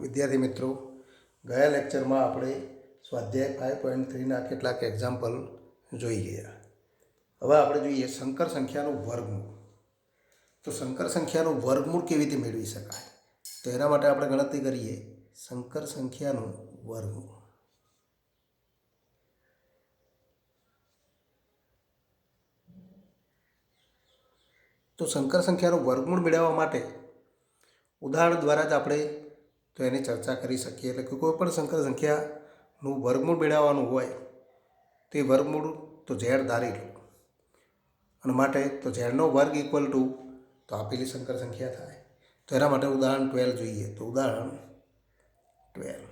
વિદ્યાર્થી મિત્રો, ગયા લેક્ચરમાં આપણે સ્વાધ્યાય 5.3ના કેટલાક એક્ઝામ્પલ જોઈ ગયા. હવે આપણે જોઈએ સંકર સંખ્યાનું વર્ગમૂળ. તો સંકર સંખ્યાનું વર્ગમૂળ કેવી રીતે મેળવી શકાય? તો એના માટે આપણે ગણતરી કરીએ સંકર સંખ્યાનું વર્ગમૂળ. તો સંકર સંખ્યાનું વર્ગમૂળ મેળવવા માટે ઉદાહરણ દ્વારા જ આપણે તો એની ચર્ચા કરી શકીએ. એટલે કે કોઈ પણ સંકર સંખ્યાનું વર્ગમૂળ મેળવવાનું હોય તે વર્ગમૂળ તો ઝેડ ધારી લો, અને માટે તો ઝેડનો વર્ગ ઇક્વલ ટુ તો આપેલી સંકર સંખ્યા થાય. તો એના માટે ઉદાહરણ 12 જોઈએ. તો ઉદાહરણ 12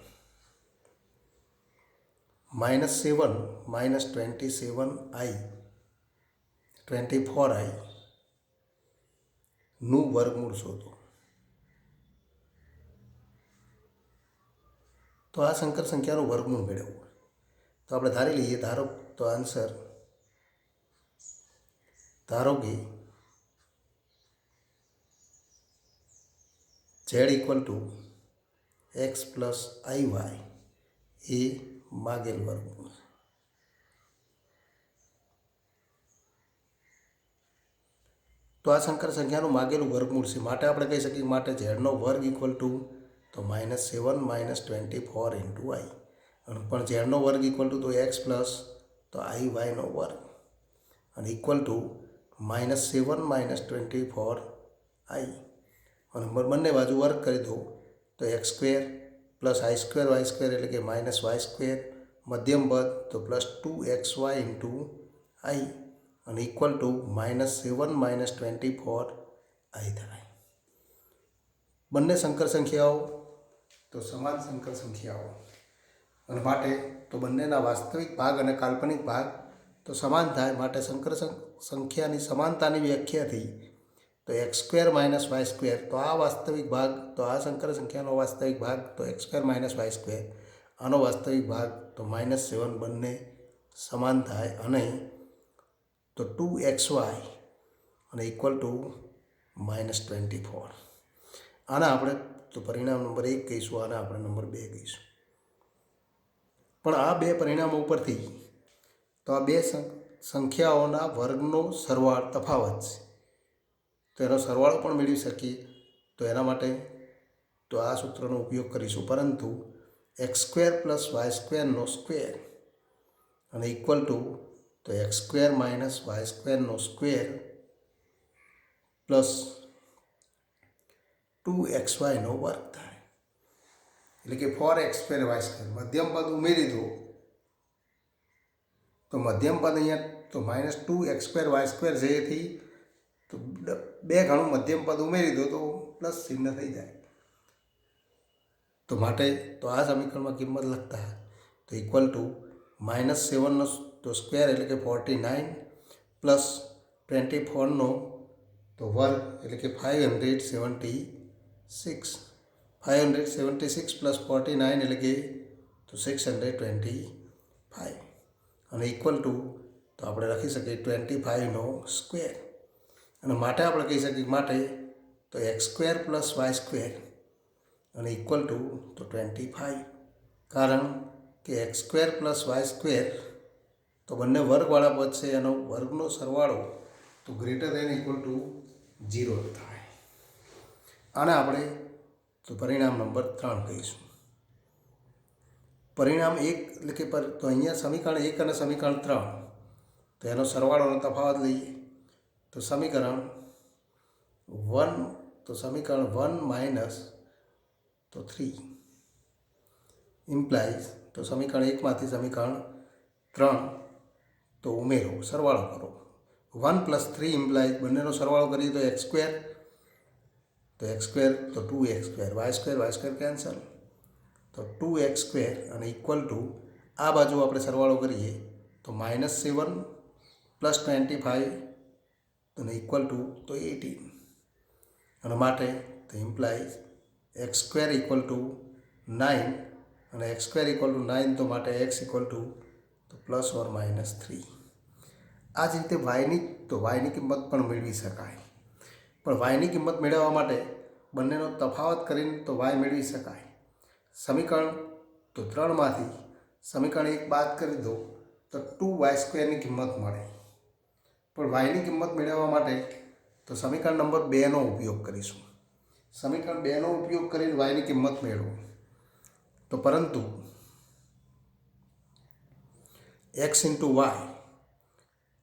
-7 -27i 24i નું વર્ગમૂળ શોધો. તો આ સંકર સંખ્યાનું વર્ગમૂળ મેળવવું તો આપણે ધારી લઈએ. તો આન્સર ધારો કે Z equal to x plus I Y એ માગેલ વર્ગમૂળ. તો આ સંકર સંખ્યાનું માગેલું વર્ગમૂળ છે. માટે આપણે કહી શકીએ માટે ઝેડનો વર્ગ ઇક્વલ ટુ તો -7 -24 ઇન્ટુ આઈ, અને પણ ઝેડનો વર્ગ ઇક્વલ ટુ તો એક્સ પ્લસ તો આઈ વાયનો વર્ગ, અને ઇક્વલ ટુ -7 -24 આઈ, અને બંને બાજુ વર્ગ કરી દો તો x² પ્લસ i² y² એટલે કે -y², મધ્યમ પદ તો +2xy ઇન્ટુ આઈ, અને ઇક્વલ ટુ -7 -24 આઈ થાય. બંને સંકર સંખ્યાઓ તો સમાન સંકર સંખ્યાઓ, અને માટે તો બંનેના વાસ્તવિક ભાગ અને કાલ્પનિક ભાગ તો સમાન થાય. માટે સંકર સંખ્યાની સમાનતાની વ્યાખ્યાથી તો x² - y² તો આ વાસ્તવિક ભાગ તો આ સંકર સંખ્યાનો વાસ્તવિક ભાગ તો x² - y², આનો વાસ્તવિક ભાગ તો -7, બંને સમાન થાય, અને તો 2xy અને ઇક્વલ ટુ -24. આના આપણે તો પરિણામ નંબર 1 કહીશું, આને આપણે નંબર 2 કહીશું. પણ આ બે પરિણામો ઉપરથી તો આ બે સંખ્યાઓના વર્ગનો તફાવત છે, તો એનો સરવાળો પણ મેળવી શકીએ. તો એના માટે તો આ સૂત્રનો ઉપયોગ કરીશું, પરંતુ x² + y² સ્ક્વેર અને ઇક્વલ ટુ તો x² - y² square plus 2xy વર્ગ થાય. એટલે કે 4x² y². મધ્યમ પદ ઉમેરી દો તો મધ્યમ પદ અહીંયા તો -2x² y² છે, એથી તો બે ગણું મધ્યમ પદ ઉમેરી દો તો પ્લસ ચિહ્ન થઈ જાય. તો માટે તો આ સમીકરણમાં કિંમત લખતા તો ઇક્વલ ટુ -7નો તો સ્ક્વેર એટલે કે 49 પ્લસ 24નો તો વર્ગ એટલે કે 576 પ્લસ 49 એટલે કે તો 625, અને ઇક્વલ ટુ તો આપણે લખી શકીએ 25નો સ્ક્વેર, અને માટે આપણે કહી શકીએ માટે તો x² + y² અને ઇક્વલ ટુ તો 25, કારણ કે x² + y² તો બંને વર્ગવાળા પદ છે, એનો વર્ગનો સરવાળો તો ગ્રેટર દેન ઇક્વલ ટુ 0 થાય. આને આપણે તો પરિણામ નંબર 3 કહીશું. પરિણામ 1 એટલે કે તો અહીંયા સમીકરણ 1 અને સમીકરણ 3 તો એનો સરવાળોનો તફાવત લઈએ. તો સમીકરણ 1 તો 3 ઇમ્પ્લાઇઝ તો સમીકરણ 1માંથી સમીકરણ 3 તો ઉમેરો, સરવાળો કરો. 1 + 3 ઇમ્પ્લાઇઝ બંનેનો સરવાળો કરીએ તો x² તો 2x², y² કેન્સલ તો 2x² અને ઇક્વલ ટુ આ બાજુ આપણે સરવાળો કરીએ તો -7 + 25 અને ઇક્વલ ટુ તો 18, અને માટે તો ઇમ્પ્લાઇઝ x² = 9 અને x² = 9 તો માટે x = તો ±3. આ જ રીતે yની કિંમત પણ મેળવી શકાય, પણ yની કિંમત મેળવવા માટે બંનેનો તફાવત કરીને તો y મેળવી શકાય. સમીકરણ તો 3માંથી સમીકરણ 1 બાદ કરી દો તો 2y² ની કિંમત મળે. પણ વાયની કિંમત મેળવવા માટે તો સમીકરણ નંબર 2નો ઉપયોગ કરીશું. સમીકરણ 2નો ઉપયોગ કરીને વાયની કિંમત મેળવો તો પરંતુ x ઇન્ટુ વાય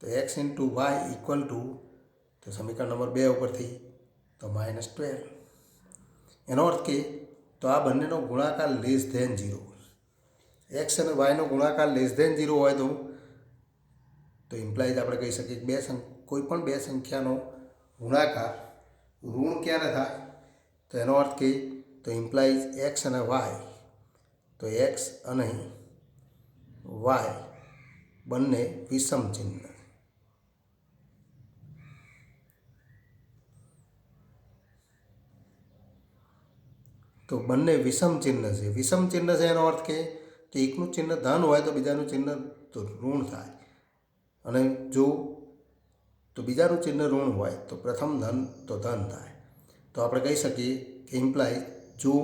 તો x into y equal to તો સમીકરણ નંબર 2 ઉપરથી તો -12. એનો અર્થ કે તો આ બંનેનો ગુણાકાર લેસ ધેન 0. એક્સ અને વાયનો ગુણાકાર લેસ ધેન 0 હોય તો ઇમ્પ્લાઇઝ આપણે કહી શકીએ કે કોઈ પણ બે સંખ્યાનો ગુણાકાર ઋણ ક્યારે થાય તો એનો અર્થ કે તો ઇમ્પ્લાઇઝ એક્સ અને વાય તો એક્સ અને વાય બંને વિષમ ચિહ્ન. તો બંને વિષમ ચિહ્ન છે. વિષમ ચિહ્ન છે એનો અર્થ કે એકનું ચિહ્ન ધન હોય તો બીજાનું ચિહ્ન તો ઋણ થાય, અને જો તો બીજાનું ચિહ્ન ઋણ હોય તો પ્રથમ ધન તો ધન થાય. તો આપણે કહી શકીએ કે ઇમ્પ્લાય જો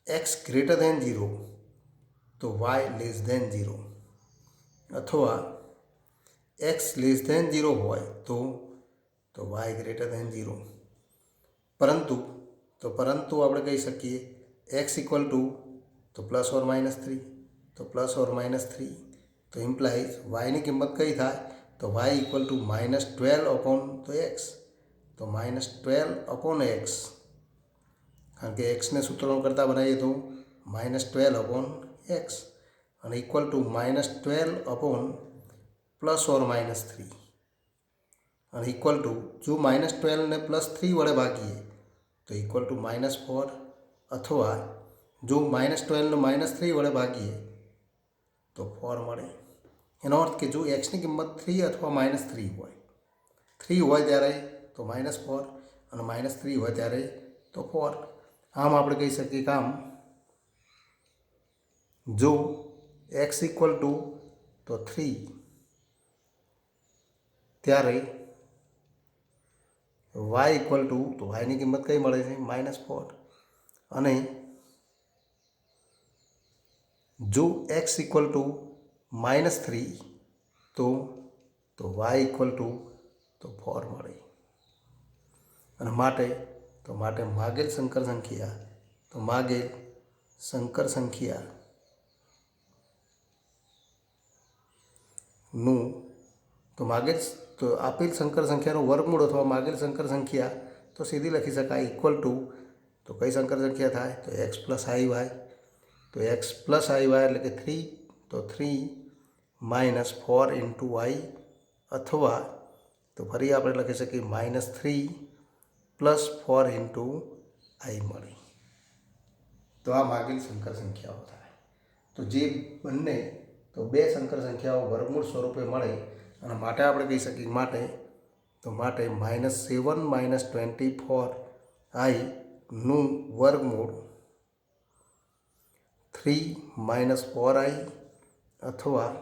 એક્સ ગ્રેટર ધેન 0 તો વાય લેસ ધેન 0, અથવા એક્સ લેસ ધેન 0 હોય તો વાય ગ્રેટર ધેન 0. પરંતુ આપણે કહી શકીએ એક્સ ઇક્વલ ટુ તો +or-3 તો +or-3 તો ઇમ્પ્લાઇઝ વાયની કિંમત કઈ થાય તો વાય ઇક્વલ ટુ -12/x તો -12/x, કારણ કે એક્સને સૂત્રનો કરતાં બનાવીએ તો -12/x અને ઇક્વલ ટુ -12/+or-3 અને ઇક્વલ ટુ જો -12 ને +3 વડે ભાગીએ તો ઇક્વલ ટુ -4, અથવા જો -12 ને -3 વડે ભાગીએ તો 4 મળે. એનો અર્થ કે જો એક્સની કિંમત 3 અથવા -3 હોય, 3 હોય ત્યારે તો -4 અને -3 હોય ત્યારે તો 4. આમ આપણે કહી શકીએ કે આમ જો એક્સ ઇક્વલ ટુ તો 3 ત્યારે વાય ઇક્વલ ટુ તો વાયની કિંમત કઈ મળે છે -4, અને જો એક્સ ઇક્વલ ટુ -3 તો વાય ઇક્વલ ટુ તો 4 મળે. અને માટે માગેલ સંકર સંખ્યાનું તો આપેલ સંકર સંખ્યાનું વર્ગમૂળ અથવા માગેલ સંકર સંખ્યા તો સીધી લખી શકાય ઇક્વલ ટુ તો કઈ સંકર સંખ્યા થાય તો x + iy. તો x + iy એટલે કે 3 તો 3 - 4 × i, અથવા તો ફરી આપણે લખી શકીએ -3 + 4 × i મળે. તો આ માગેલ સંકર સંખ્યાઓ થાય. તો જે બંને તો બે સંકર સંખ્યાઓ વર્ગમૂળ સ્વરૂપે મળે અને માટે આપણે કહી શકીએ માટે -7 - 24i નું વર્ગમૂળ 3 - 4i અથવા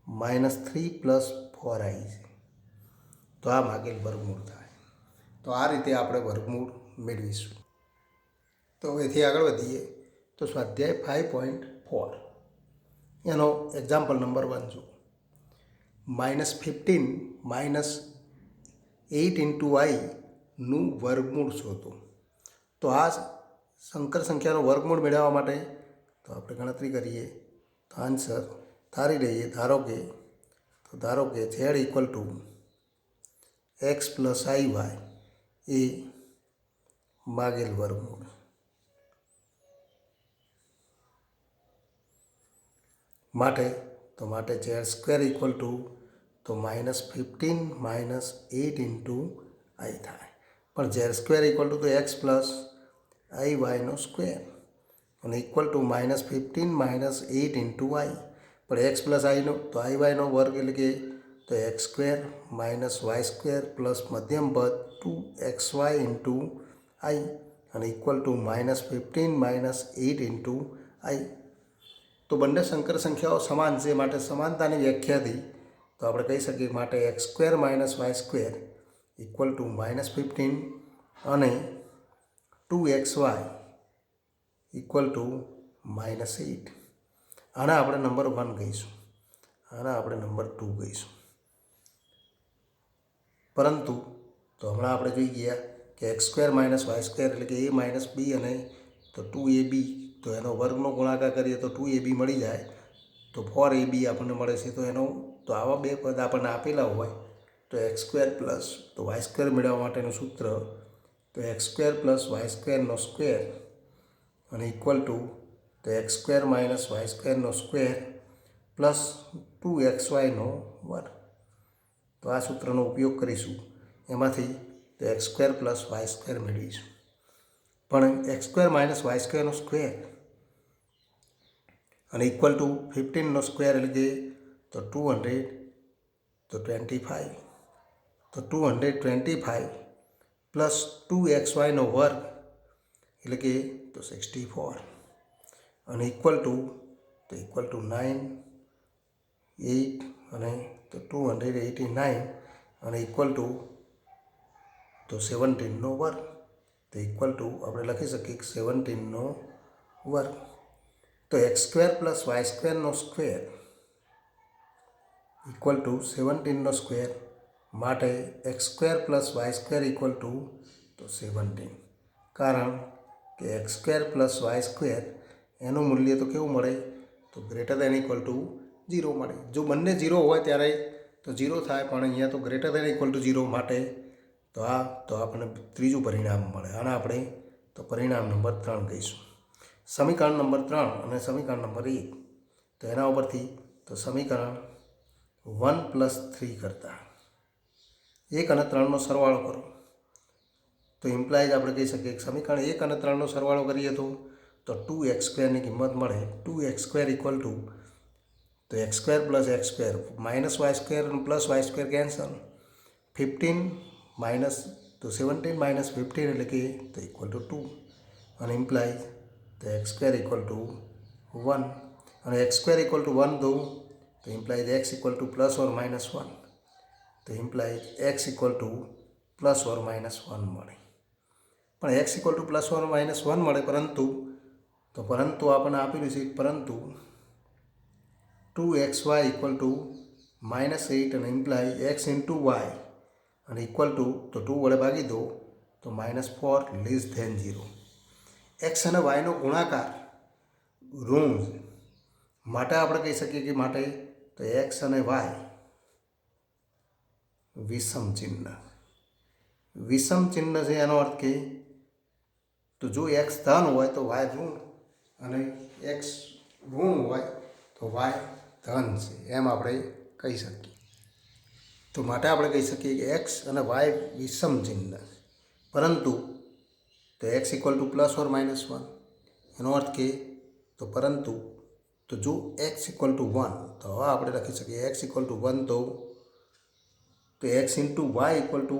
-3 + 4i છે. તો આ માગેલ વર્ગમૂળ થાય. તો આ રીતે આપણે વર્ગમૂળ મેળવીશું. તો હવેથી આગળ વધીએ તો સ્વાધ્યાય 5.4 એનો એક્ઝામ્પલ નંબર 1 જુઓ. -15 - 8 × i નું વર્ગમૂળ શોધો. તો આ સંકર સંખ્યાનો વર્ગમૂળ મેળવવા માટે તો આપણે ગણતરી કરીએ તો આન્સર ધારી લઈએ. ધારો કે z equal two x + iy એ માગેલ વર્ગમૂળ. માટે z² ઇક્વલ ટુ તો -15 - 8 × i થાય. પણ z² ઇક્વલ ટુ તો x + iy નો સ્ક્વેર અને ઇક્વલ ટુ -15 - 8 × i. પણ x + i નો તો iy નો વર્ગ એટલે કે તો x² - y² પ્લસ મધ્યમ પદ 2xy × i અને ઇક્વલ ટુ -15 - 8 × i. તો બંને સંકર સંખ્યાઓ સમાન છે. માટે સમાનતાની વ્યાખ્યાથી તો આપણે કહી શકીએ માટે x² - y² ઇક્વલ ટુ -15 અને 2xy ઇક્વલ ટુ -8. આના આપણે નંબર 1 કહીશું, આના આપણે નંબર 2 કહીશું. પરંતુ તો હમણાં આપણે જોઈ ગયા કે x² - y² એટલે કે a - b અને તો 2ab, તો એનો વર્ગનો ગુણાકાર કરીએ તો 2ab મળી જાય. તો 4ab આપણને મળે છે. તો આવા બે પદ આપણને આપેલા હોય તો x² + તો y² મેળવવા માટેનું સૂત્ર તો x² + y² સ્ક્વેર અને ઇક્વલ ટુ તો x² - y² square plus 2xy વર્ગ. તો આ સૂત્રનો ઉપયોગ કરીશું, એમાંથી તો x² + y² મેળવીશું. પણ x² - y² સ્ક્વેર અને ઇક્વલ ટુ 15 સ્ક્વેર એટલે કે તો 225. તો 225 પ્લસ 2xy વર્ગ એટલે કે તો 64 અને ઇક્વલ ટુ 9, 8 અને તો 289 અને ઇક્વલ ટુ તો 17 વર્ગ. તો ઇક્વલ ટુ આપણે લખી શકીએ 17 વર્ગ. તો x² + y² square equal two 17 square માટે x² + y² ઇક્વલ ટુ તો 17. કારણ કે x² + y² એનું મૂલ્ય તો કેવું મળે તો ગ્રેટર દેન ઇક્વલ ટુ 0 મળે. જો બંને 0 હોય ત્યારે તો 0 થાય, પણ અહીંયા તો ગ્રેટર દેન ઇક્વલ ટુ 0 માટે તો આપણને ત્રીજું પરિણામ મળે. આના આપણે તો પરિણામ નંબર 3 કહીશું. સમીકરણ નંબર 3 અને સમીકરણ નંબર 1, તો એના ઉપરથી તો સમીકરણ 1 + 3 કરતા 1 અને 3નો સરવાળો કરો તો ઇમ્પ્લાઇઝ આપણે કહી શકીએ કે સમીકરણ 1 અને 3નો સરવાળો કરીએ તો 2x² ની કિંમત મળે. 2x² ઇક્વલ ટુ તો x² + x² -y² અને +y² કેન્સલ. 15 તો 17 - 15 એટલે કે તો ઇક્વલ ટુ 2 અને ઇમ્પ્લાઇઝ તો x² ઇક્વલ ટુ 1 અને x² ઇક્વલ ટુ 1 તો implies x equal to +or -1 તો implies x equal to +or -1 મળે. પણ x ઇક્વલ ટુ +or -1 મળે, પરંતુ આપણને આપેલું છે પરંતુ 2xy ઇક્વલ ટુ -8 અને ઇમ્પ્લાઇઝ x ઇન્ટુ y અને ઇક્વલ ટુ તો 2 વડે ભાગી દો તો -4 < 0. x અને yનો ગુણાકાર ઋણ માટે આપણે કહી શકીએ કે માટે તો x અને y વિષમ ચિહ્ન છે. એનો અર્થ કે તો જો x ધન હોય તો y ઋણ અને x ઋણ હોય તો y ધન છે, એમ આપણે કહી શકીએ. તો માટે આપણે કહી શકીએ કે x અને y વિષમ ચિહ્ન, પરંતુ તો x ઇક્વલ ટુ +or -1 એનો અર્થ કે તો પરંતુ તો જો x ઇક્વલ ટુ 1 તો હવે આપણે લખી શકીએ x ઇક્વલ ટુ 1 તો x into y equal to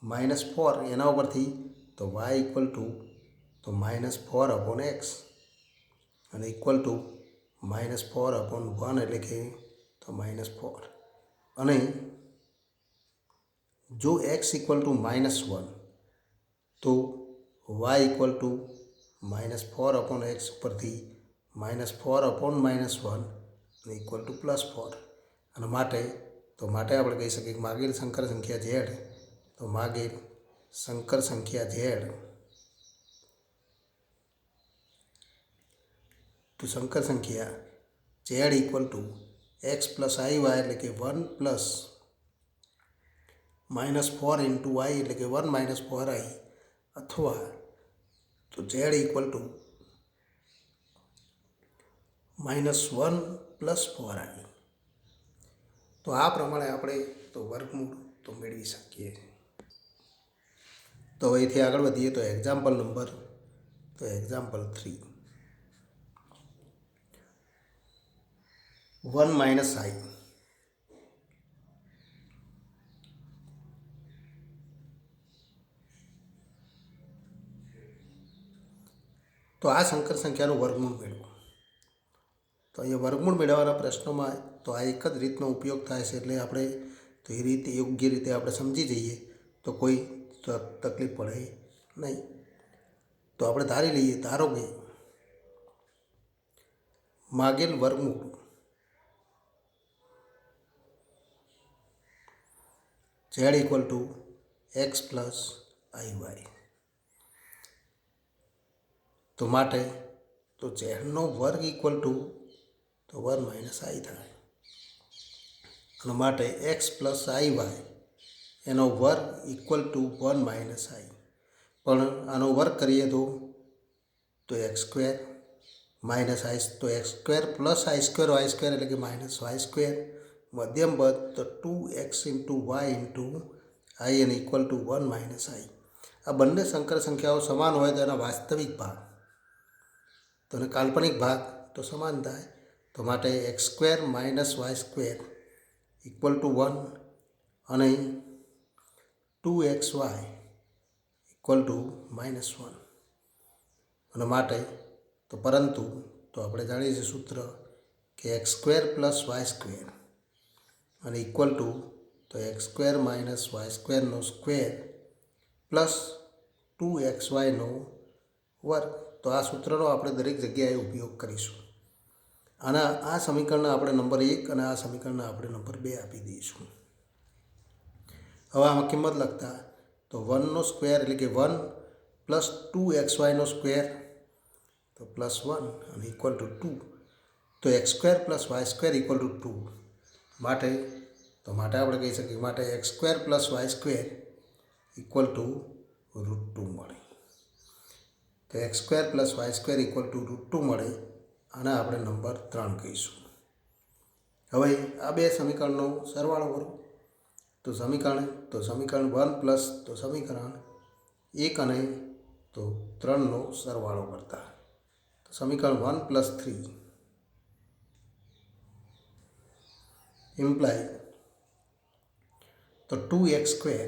-4 એના ઉપરથી તો y ઇક્વલ ટુ તો -4/x અને ઇક્વલ ટુ -4/1 એટલે કે તો -4 અને જો x ઇક્વલ ટુ -1 તો y ઇક્વલ ટુ -4/x ઉપરથી -4/-1 ઇક્વલ ટુ +4 અને માટે આપણે કહી શકીએ કે માગેલ સંકર સંખ્યા z તો માગેલ સંકર સંખ્યા z તો સંકર સંખ્યા z equal two x + iy એટલે કે 1 + -4 ઇન્ટુ y એટલે કે 1 - 4i અથવા તો z ઇક્વલ ટુ -1 + 4i. તો આ પ્રમાણે આપણે તો વર્ગમૂળ તો મેળવી શકીએ. તો અહીંથી આગળ વધીએ તો એક્ઝામ્પલ 3, 1 - i. તો આ સંકર સંખ્યાનું વર્ગમૂળ મેળવો. તો અહીંયા વર્ગમૂળ મેળવવાના પ્રશ્નોમાં તો આ એક જ રીતનો ઉપયોગ થાય છે, એટલે આપણે તો એ રીતે યોગ્ય રીતે આપણે સમજી જઈએ તો કોઈ તકલીફ પડે નહીં. તો આપણે ધારી લઈએ, ધારો કે માગેલ વર્ગમૂળ z equal to x plus I y. તો માટે તો ઝેડનો વર્ગ ઇક્વલ ટુ તો 1 માઇનસ આઈ થાય. અને માટે એક્સ પ્લસ આઈ વાય એનો વર્ગ ઇક્વલ ટુ 1 માઇનસ આઈ. પણ આનો વર્ગ કરીએ તો એક્સ સ્ક્વેર માઇનસ આઈ, તો x square plus i square y square એટલે કે માઇનસ વાય સ્ક્વેર. મધ્યમ પદ તો 2x ઇન્ટુ વાય ઇન્ટુ આઈ અને ઇક્વલ ટુ 1 માઇનસ આઈ. આ બંને સંકર સંખ્યાઓ સમાન હોય તો એના વાસ્તવિક ભાગ તો એને કાલ્પનિક ભાગ તો સમાન થાય. તો માટે x square minus y square equal to 1 અને 2xy ઇક્વલ ટુ માઇનસ 1. અને માટે તો પરંતુ તો આપણે જાણીએ છીએ સૂત્ર કે X square plus Y square અને ઇક્વલ ટુ તો એક્સ સ્ક્વેર માઇનસ વાય સ્ક્વેરનો સ્ક્વેર પ્લસ 2xyનો વર્ગ. તો આ સૂત્રનો આપણે દરેક જગ્યાએ ઉપયોગ કરીશું. અને આ સમીકરણને આપણે નંબર 1 અને આ સમીકરણને આપણે નંબર 2 આપી દઈશું. હવે આમાં કિંમત લખતા તો 1નો સ્ક્વેર એટલે કે 1 પ્લસ 2xyનો સ્ક્વેર તો પ્લસ 1 અને ઇક્વલ ટુ 2. તો x square plus Y square equal to 2. માટે આપણે કહી શકીએ માટે x square plus Y square equal to √2 મળે. તો x square plus Y square equal to √2 મળે. આને આપણે નંબર 3 કહીશું. હવે આ બે સમીકરણનો સરવાળો કરો તો સમીકરણ 1 પ્લસ તો સમીકરણ 1 અને તો 3નો સરવાળો કરતા તો સમીકરણ 1 પ્લસ 3 ઇમ્પ્લાય તો 2x સ્ક્વેર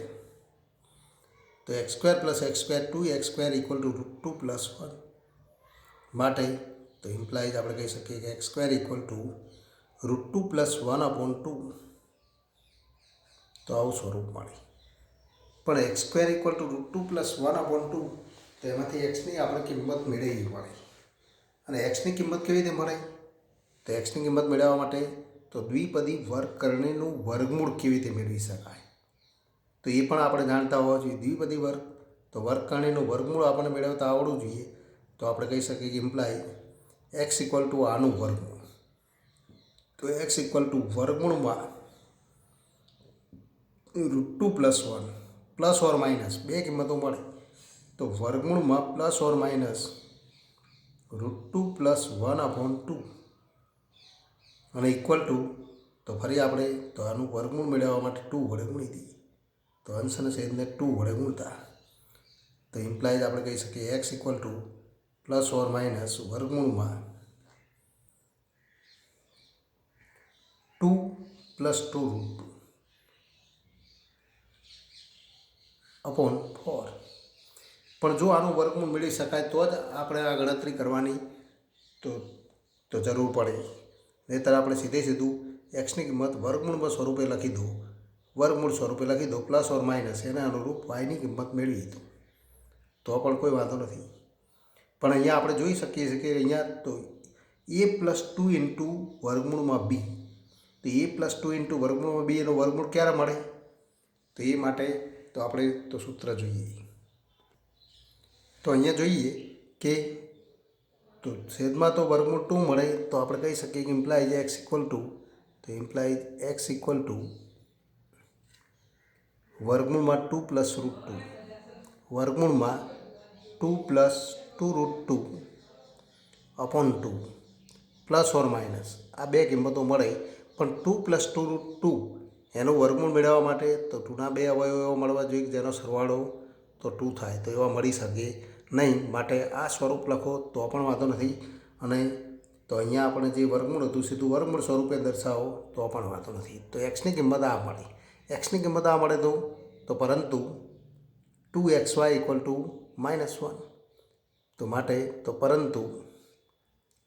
તો x square plus x square 2x square equal to √2 plus 1. માટે તો ઇમ્પ્લાઇઝ આપણે કહી શકીએ કે X square equal to √2 plus 1/2. તો આવું સ્વરૂપ મળે. પણ x square equal to √2 plus 1/2 તો એમાંથી એક્સની આપણે કિંમત મેળવવી પડે. અને એક્સની કિંમત કેવી રીતે મળે? તો એક્સની કિંમત મેળવવા માટે તો દ્વિપદી વર્ગકરણીનું વર્ગમૂળ કેવી રીતે મેળવી શકાય તો એ પણ આપણે જાણતા હોવા જોઈએ. દ્વિપદી વર્ગ તો વર્ગકરણીનું વર્ગમૂળ આપણને મેળવતા આવડવું જોઈએ. તો આપણે કહી શકીએ કે ઇમ્પ્લાય એક્સ ઇક્વલ ટુ આનું વર્ગમૂળ. તો એક્સ ઇક્વલ ટુ વર્ગમૂળમાં √2 પ્લસ 1 પ્લસ ઓર માઇનસ બે કિંમતો મળે. તો વર્ગમૂળમાં પ્લસ ઓર માઇનસ √2 પ્લસ 1/2 અને ઇક્વલ ટુ તો ફરી આપણે તો આનું વર્ગમૂળ મેળવવા માટે 2 વડે ગુણી દઈએ. તો અંશ અને છેદને 2 વડે ગુણતા તો ઇમ્પ્લાઇઝ આપણે કહી શકીએ x equal to plus or minus વર્ગમૂળમાં 2 પ્લસ 2 √2 4. પણ જો આનું વર્ગમૂળ મેળવી શકાય તો જ આપણે આ ગણતરી કરવાની તો જરૂર પડે. નહીંતર આપણે સીધું એક્સની કિંમત વર્ગમૂળ સ્વરૂપે લખી દો પ્લસ ઓર માઇનસ એને અનુરૂપ વાયની કિંમત મેળવી તો પણ કોઈ વાંધો નથી. પણ અહીંયા આપણે જોઈ શકીએ છીએ કે અહીંયા તો a પ્લસ 2 ઇન્ટુ વર્ગમૂળમાં b. તો a પ્લસ 2 ઇન્ટુ વર્ગમૂળમાં b એનો વર્ગમૂળ ક્યારે મળે? તો એ માટે તો આપણે તો સૂત્ર જોઈએ. તો અહીંયા જોઈએ કે તો છેદમાં તો વર્ગમૂળ 2 મળે. તો આપણે કહી શકીએ કે ઇમ્પ્લાઇઝ એક્સ ઇક્વલ ટુ વર્ગમૂળમાં 2 પ્લસ √2 વર્ગમૂળમાં 2 પ્લસ 2 √2/2 પ્લસ ઓર માઇનસ આ બે કિંમતો મળે. પણ 2 પ્લસ 2 √2 એનું વર્ગમૂળ મેળવવા માટે તો 2ના બે અવયવો એવા મળવા જોઈએ જેનો સરવાળો તો 2 થાય. તો એવા મળી શકે નહીં. માટે આ સ્વરૂપ લખો તો પણ વાંધો નથી. અને તો અહીંયા આપણે જે વર્ગમૂળ હતું સીધું વર્ગમૂળ સ્વરૂપે દર્શાવો તો પણ વાંધો નથી. તો એક્સની કિંમત આ મળે. એક્સની કિંમત આ મળે તો પરંતુ 2xy ઇક્વલ ટુ -1. તો માટે તો પરંતુ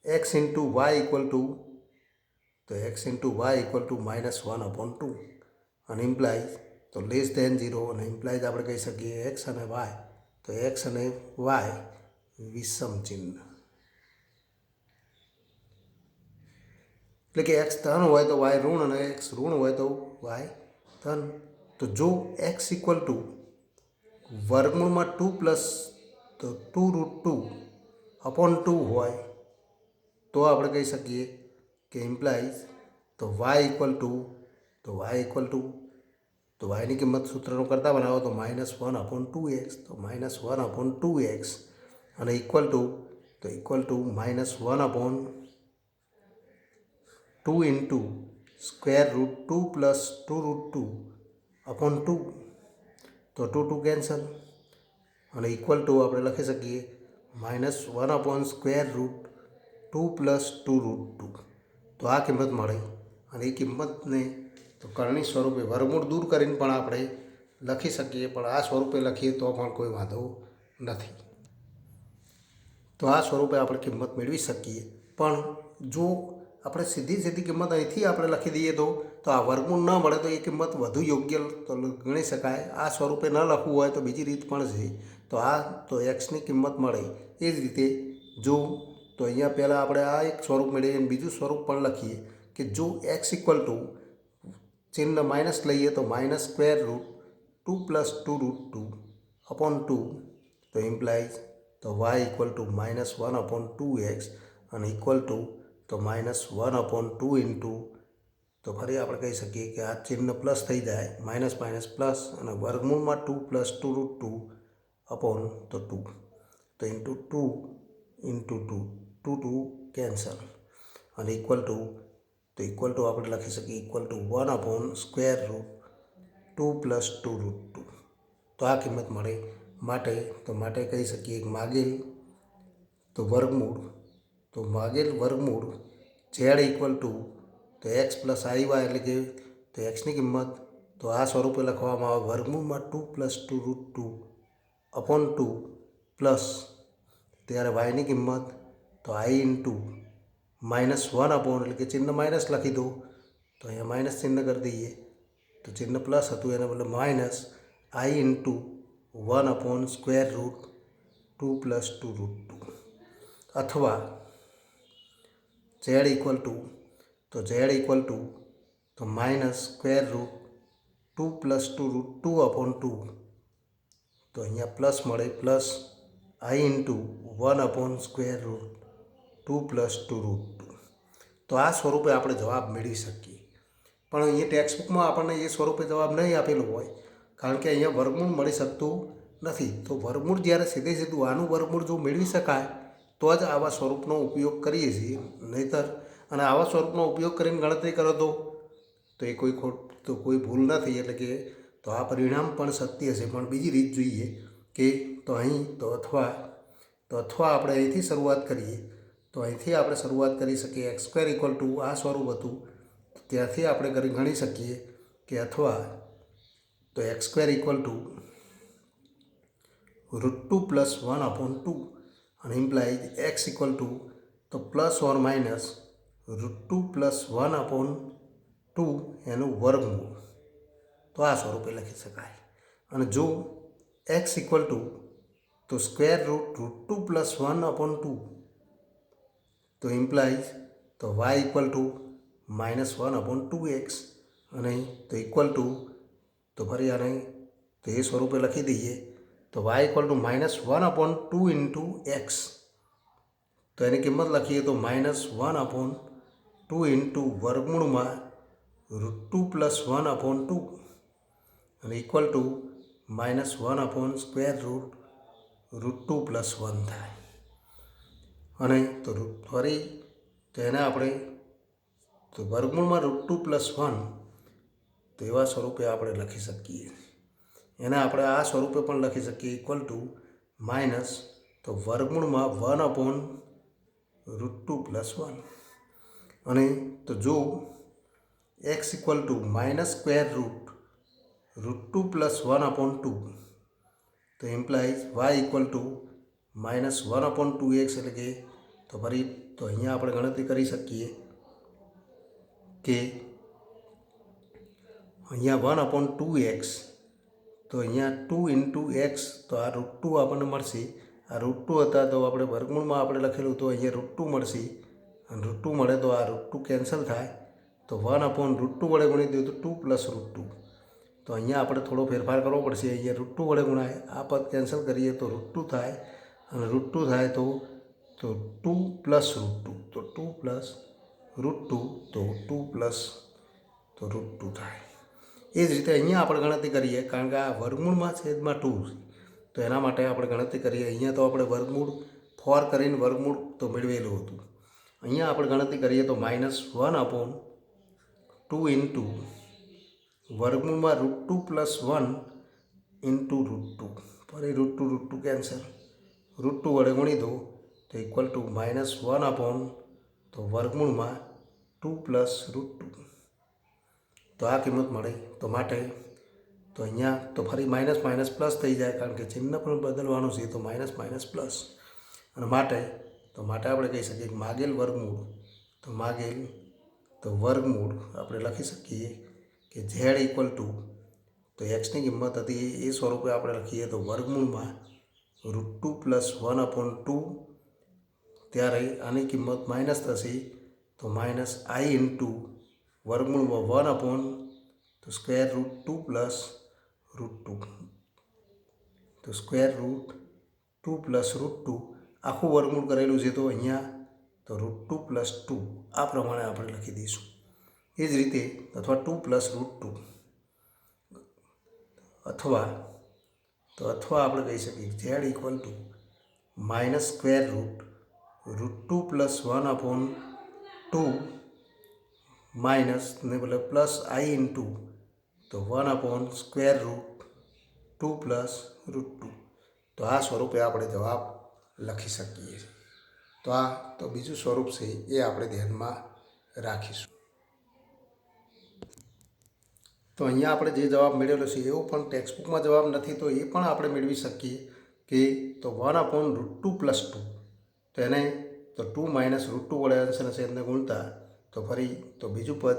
x into y equal to -1/2 અને ઇમ્પ્લાઇઝ તો લેસ ધેન 0 અને ઇમ્પ્લાઇઝ આપણે કહી શકીએ એક્સ અને વાય તો એક્સ અને વાય વિષમ ચિહ્ન. એટલે કે એક્સ ધન હોય તો વાય ઋણ અને એક્સ ઋણ હોય તો વાય ધન. તો જો એક્સ ઇક્વલ ટુ વર્ગમૂળમાં 2 પ્લસ તો 2√2 અપોન 2 હોય તો આપણે કહી શકીએ કે ઇમ્પ્લાઇઝ તો વાય ઇક્વલ ટુ તો વાયની કિંમત સૂત્રનું કરતાં બનાવો તો -1/2x તો -1/2x અને equal to -1/2 into √2 plus 2√2 upon 2 તો 2 કેન્સલ અને ઇક્વલ ટુ આપણે લખી શકીએ -1/√2 પ્લસ 2√2. તો આ કિંમત મળે અને એ કિંમતને તો કરણી સ્વરૂપે વર્ગમૂળ દૂર કરીને પણ આપણે લખી શકીએ, પણ આ સ્વરૂપે લખીએ તો પણ કોઈ વાંધો નથી. તો આ સ્વરૂપે આપણે કિંમત મેળવી શકીએ. પણ જો આપણે સીધી કિંમત અહીંથી આપણે લખી દઈએ તો આ વર્ગમૂળ ન મળે તો એ કિંમત વધુ યોગ્ય તો ગણી શકાય. આ સ્વરૂપે ન લખવું હોય તો બીજી રીત પણ છે. તો એક્સની કિંમત મળે એ જ રીતે જો તો અહીંયા પહેલાં આપણે આ એક સ્વરૂપ મેળવીએ અને બીજું સ્વરૂપ પણ લખીએ કે જો એક્સ ઇક્વલ ટુ ચિહ્ન માઇનસ લઈએ તો -√2 પ્લસ 2√2 અપોન 2 તો ઇમ્પ્લાઇઝ તો વાય ઇક્વલ ટુ -1/2x અને ઇક્વલ ટુ તો -1/2 ઇન્ટુ તો ફરી આપણે કહી શકીએ કે આ ચિહ્ન પ્લસ થઈ જાય, માઇનસ પ્લસ અને વર્ગમૂળમાં 2 પ્લસ 2√2 અપોન તો 2 તો ઇન્ટુ 2 કેન્સલ અને ઇક્વલ ટુ આપણે લખી શકીએ √2 પ્લસ 2√2. તો આ કિંમત મળે માટે કહી શકીએ કે માગેલ વર્ગમૂળ ઝેડ ઇક્વલ ટુ તો એક્સ પ્લસ આઈવાય એટલે કે તો એક્સની કિંમત તો આ સ્વરૂપે લખવામાં આવે વર્ગમૂળમાં 2 પ્લસ 2√2 અપોન 2 પ્લસ ત્યારે વાયની કિંમત તો આઈ ઇન્ટુ -1 અપોન એટલે કે ચિહ્ન માઇનસ લખી દો તો અહીંયા માઇનસ ચિહ્ન કરી દઈએ તો ચિહ્ન પ્લસ હતું એના બદલે માઇનસ આઈ ઇન્ટુ 1/2 પ્લસ 2√2 અથવા ઝેડ ઇક્વલ ટુ તો -√2 પ્લસ 2√2 અપોન 2 તો અહીંયા પ્લસ મળે પ્લસ આઈ ઇન્ટુ 1/2 પ્લસ 2√2. તો આ સ્વરૂપે આપણે જવાબ મેળવી શકીએ. પણ અહીંયા ટેક્સ્ટબુકમાં આપણને એ સ્વરૂપે જવાબ નહીં આપેલો હોય કારણ કે અહીંયા વર્ગમૂળ મળી શકતું નથી. તો વર્ગમૂળ જ્યારે સીધું આનું વર્ગમૂળ જો મેળવી શકાય તો જ આવા સ્વરૂપનો ઉપયોગ કરીએ છીએ, નહીંતર અને આવા સ્વરૂપનો ઉપયોગ કરીને ગણતરી કરો તો એ કોઈ ભૂલ નથી. એટલે કે તો આ પરિણામ પણ સત્ય છે. પણ બીજી રીત જોઈએ કે તો અહીં તો અથવા આપણે અહીંથી શરૂઆત કરીએ તો અહીંથી આપણે શરૂઆત કરી શકીએ x² ઇક્વલ ટુ આ સ્વરૂપ હતું ત્યાંથી આપણે ગણી શકીએ કે અથવા તો x² ઇક્વલ ટુ √2 પ્લસ 1/2 અને ઇમ્પ્લાઇઝ એક્સ ઇક્વલ ટુ તો પ્લસ ઓર માઇનસ √2 પ્લસ 1/2 એનું વર્ગમૂળ તો આ સ્વરૂપે લખી શકાય. અને જો એક્સ ઇક્વલ ટુ તો √2 પ્લસ 1/2 તો ઇમ્પ્લાઇઝ તો વાય ઇક્વલ ટુ -1/2x અને તો ઇક્વલ ટુ તો ફરી આને તો એ સ્વરૂપે લખી દઈએ તો y equal to -1/2 into x તો એની કિંમત લખીએ તો -1/2 ઇન્ટુ વર્ગમૂળમાં √2 પ્લસ 1/2 અને ઇક્વલ ટુ -1/√2 પ્લસ 1 થાય. અને તો ફરી તો એને આપણે તો વર્ગમૂળમાં √2 પ્લસ 1 તો એવા સ્વરૂપે આપણે લખી શકીએ. એને આપણે આ સ્વરૂપે પણ લખી શકીએ ઇક્વલ ટુ માઇનસ તો વર્ગમૂળમાં 1/√2 પ્લસ 1 અને તો જો એક્સ ઇક્વલ ટુ -√2 પ્લસ 1/2 તો implies Y equal two -1/2x એટલે કે તો ફરી તો અહીંયા આપણે ગણતરી કરી શકીએ કે અહીંયા 1/2x તો અહીંયા 2 ઇન્ટુ એક્સ તો આ √2 આપણને મળશે. આ √2 હતા તો આપણે વર્ગમૂળમાં આપણે લખેલું તો અહીંયા √2 મળશે અને √2 મળે તો આ √2 કેન્સલ થાય, તો 1/√2 વડે ગુણી દઈએ તો 2 + √2. તો અહીંયા આપણે થોડો ફેરફાર કરવો પડશે. અહીંયા √2 વડે ગુણાય, આ પદ કેન્સલ કરીએ તો √2 થાય, અને √2 થાય તો 2 + √2, તો 2 + √2, તો 2 + √2 થાય. એ જ રીતે અહીંયા આપણે ગણતરી કરીએ, કારણ કે આ વર્ગમૂળમાં છેદમાં 2, તો એના માટે આપણે ગણતરી કરીએ. અહીંયા તો આપણે વર્ગમૂળ 4 કરીને વર્ગમૂળ તો મેળવેલું હતું. અહીંયા આપણે ગણતરી કરીએ તો -1/2 ઇન્ટુ વર્ગમૂળમાં √2 + 1 ઇન્ટુ √2. ફરી √2 કેન્સલ, √2 વડે ગુણી દો તો ઇક્વલ ટુ -1/, તો વર્ગમૂળમાં 2 + √2. તો આ કિંમત મળે. તો માટે તો અહીંયા તો ફરી માઇનસ માઇનસ પ્લસ થઈ જાય, કારણ કે ચિહ્ન પણ બદલવાનું છે. તો માઇનસ માઇનસ પ્લસ, અને માટે આપણે કહી શકીએ કે માગેલ વર્ગમૂળ, તો વર્ગમૂળ આપણે લખી શકીએ કે ઝેડ ઇક્વલ ટુ, તો એક્સની કિંમત હતી એ સ્વરૂપે આપણે લખીએ તો વર્ગમૂળમાં √2 + 1/2, ત્યારે આની કિંમત માઇનસ થશે, તો -i ઇન્ટુ વર્ગમૂળમાં 1/, તો √2 + √2, તો √2 + √2 આખું વર્ગમૂળ કરેલું છે. તો અહીંયા તો √2 + 2 આ પ્રમાણે આપણે લખી દઈશું. એ જ રીતે અથવા 2 + √2, અથવા આપણે કહી શકીએ ઝેડ ઇક્વલ ટુ -√2 + 1/2 માઇનસ ને બદલે પ્લસ i ઇન્ટુ તો 1/√2 + √2. તો આ સ્વરૂપે આપણે જવાબ લખી શકીએ. તો બીજું સ્વરૂપ છે એ આપણે ધ્યાનમાં રાખીશું. તો અહીંયા આપણે જે જવાબ મેળવેલો છે એવો પણ ટેક્સ્ટબુકમાં જવાબ નથી, તો એ પણ આપણે મેળવી શકીએ કે તો 1/√2 + 2, તો એને તો 2 - √2 વડે અંશ અને છેદને ગુણતા તો ફરી તો બીજું પદ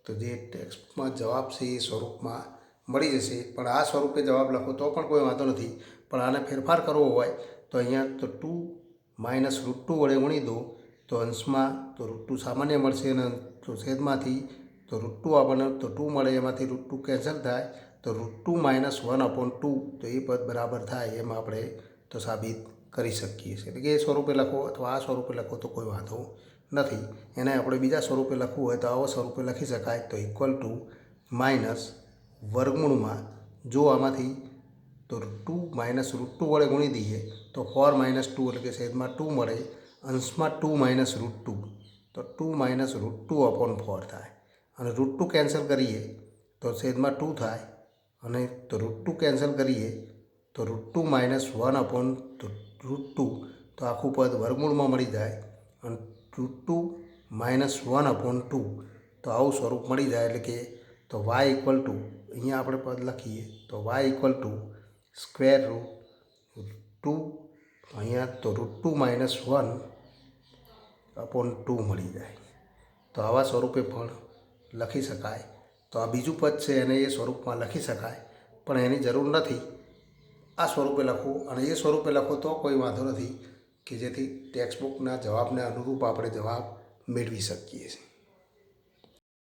તો જે ટેક્સ્ટબુકમાં જવાબ છે એ સ્વરૂપમાં મળી જશે. પણ આ સ્વરૂપે જવાબ લખો તો પણ કોઈ વાંધો નથી, પણ આને ફેરફાર કરવો હોય તો અહીંયા તો 2 - √2 વડે ગુણી દો, તો અંશમાં તો √2 સામાન્ય મળશે, અને તો છેદમાંથી તો √2 આપણને તો 2 મળે, એમાંથી √2 કેન્સલ થાય, તો √2 - 1/2, તો એ પદ બરાબર થાય એમ આપણે તો સાબિત કરી શકીએ છીએ. એટલે કે એ સ્વરૂપે લખો અથવા આ સ્વરૂપે લખો તો કોઈ વાંધો નથી. એને આપણે બીજા સ્વરૂપે લખવું હોય તો આવા સ્વરૂપે લખી શકાય. તો ઇક્વલ ટુ માઇનસ વર્ગમૂળમાં, જો આમાંથી તો 2 - √2 વડે ગુણી દઈએ તો 4 - 2 એટલે કે છેદમાં 2 મળે, અંશમાં 2 - √2, તો 2 - √2/4 થાય, અને √2 કેન્સલ કરીએ તો છેદમાં 2 થાય, અને તો √2 કેન્સલ કરીએ તો √2 - 1/√2, તો આખું પદ વર્ગમૂળમાં મળી જાય, અને √2 - 1/2, તો આવું સ્વરૂપ મળી જાય. એટલે કે તો y ઇક્વલ ટુ, અહીંયા આપણે પદ લખીએ તો y ઇક્વલ ટુ √2, અહીંયા તો √2 - 1/2 મળી જાય. તો આવા સ્વરૂપે પણ લખી શકાય. તો આ બીજું પદ છે એને એ સ્વરૂપમાં લખી શકાય, પણ એની જરૂર નથી. આ સ્વરૂપે લખો અને એ સ્વરૂપે લખો તો કોઈ વાંધો નથી, કે જેથી ટેક્સ્ટબુકના જવાબને અનુરૂપ આપણે જવાબ મેળવી શકીએ છીએ.